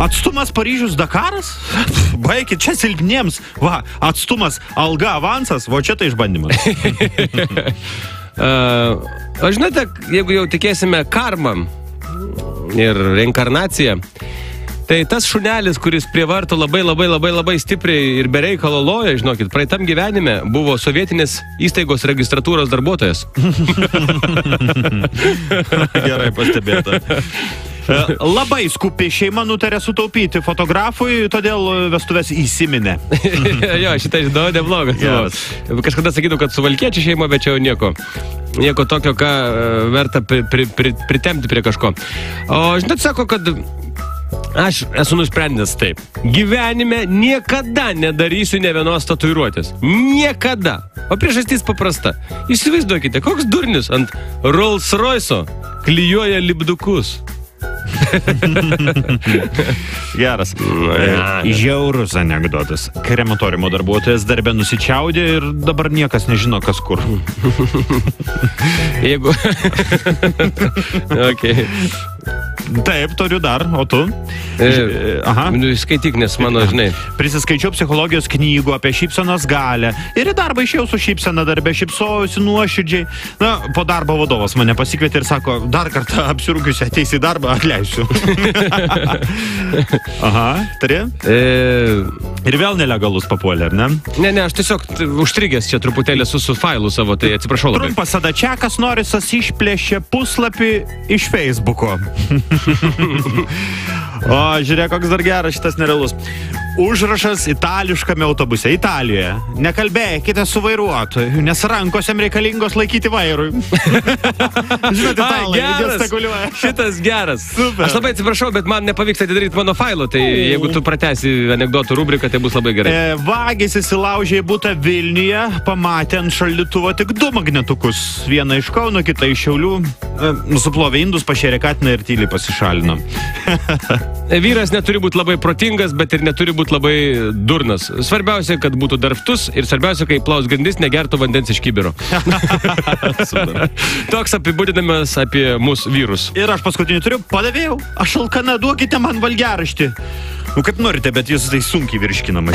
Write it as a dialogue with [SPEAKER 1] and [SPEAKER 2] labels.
[SPEAKER 1] Atstumas Paryžius Dakaras? Baikit, čia silpniems. Va, atstumas alga avansas, va čia tai išbandymas.
[SPEAKER 2] O žinote, jeigu jau tikėsime karmą ir reinkarnaciją, tai tas šunelis, kuris prie vartų labai stipriai ir be reikalo loja, žinokit, praeitam gyvenime buvo sovietinės įstaigos registratūros darbuotojas.
[SPEAKER 1] Gerai pastebėta. Labai skupi šeima nutarė sutaupyti fotografui, todėl vestuvės įsiminė.
[SPEAKER 2] Jo, šitą žinau, neblogas. Kažkada sakytų, kad suvalkiečių šeima, bet čia jau nieko tokio, ką verta pritempti prie kažko. O žinot, sako, kad aš esu nusprendęs taip. Gyvenime niekada nedarysiu ne vienos tatuiruotės. Niekada. O priežastis paprasta. Įsivaizduokite, koks durnius ant Rolls Royce'o klijuoja lipdukus.
[SPEAKER 1] Geras. Žiaurus anekdotas. Krematoriumo darbuotojas darbe nusičiaudė ir dabar niekas nežino, kas kur.
[SPEAKER 2] Jeigu... Okay.
[SPEAKER 1] Taip, turiu dar, o tu?
[SPEAKER 2] Aha. Skaityk, nes mano, žinai.
[SPEAKER 1] Prisiskaičiau psichologijos knygų apie šypsenos galią. Ir į darbą išėjau su šypsena darbe, šypsojausi nuoširdžiai. Na, po darbo vadovas mane pasikvietė ir sako, dar kartą apsirūkiusi ateisi į darbą, atleisiu. Aha, turi? Ir vėl nelegalus papuolė, ar ne?
[SPEAKER 2] Ne, aš tiesiog užstrigęs čia truputėlį su failu savo, tai atsiprašau labai.
[SPEAKER 1] Trumpas Sadačiakas Norisas išplėšė puslapį iš Facebooko. O, žiūrėk, koks dar geras šitas nerealus. Užrašas itališkame autobuse Italijoje. Nekalbėkite su vairuotoju, nes rankosėm reikalingos laikyti vairui. Žinote, italai gestikuliuoja.
[SPEAKER 2] Šitas geras.
[SPEAKER 1] Super.
[SPEAKER 2] Aš labai atsiprašau, bet man nepavyksta atidaryti mano failo, tai jeigu tu pratęsi anekdotų rubriką, tai bus labai gerai.
[SPEAKER 1] Vagis įsilaužė į butą Vilniuje, pamatė ant šaldytuvo tik 2 magnetukus. Vieną iš Kauno, kitą iš Šiaulių. Nusiplovė indus, pašėrė katiną ir tyliai pasišalino.
[SPEAKER 2] Vyras neturi būti labai protingas, bet ir neturi būti labai durnas. Svarbiausia, kad būtų darbštus ir svarbiausia, kai plaus grindis, negertų vandens iš kibiro. Toks apibūdinamas apie mūsų vyrus.
[SPEAKER 1] Ir aš paskutinį turiu, padavėjau, aš alkana, duokite man valgiaraštį. Nu, kaip norite, bet jūs tai sunkiai virškinama.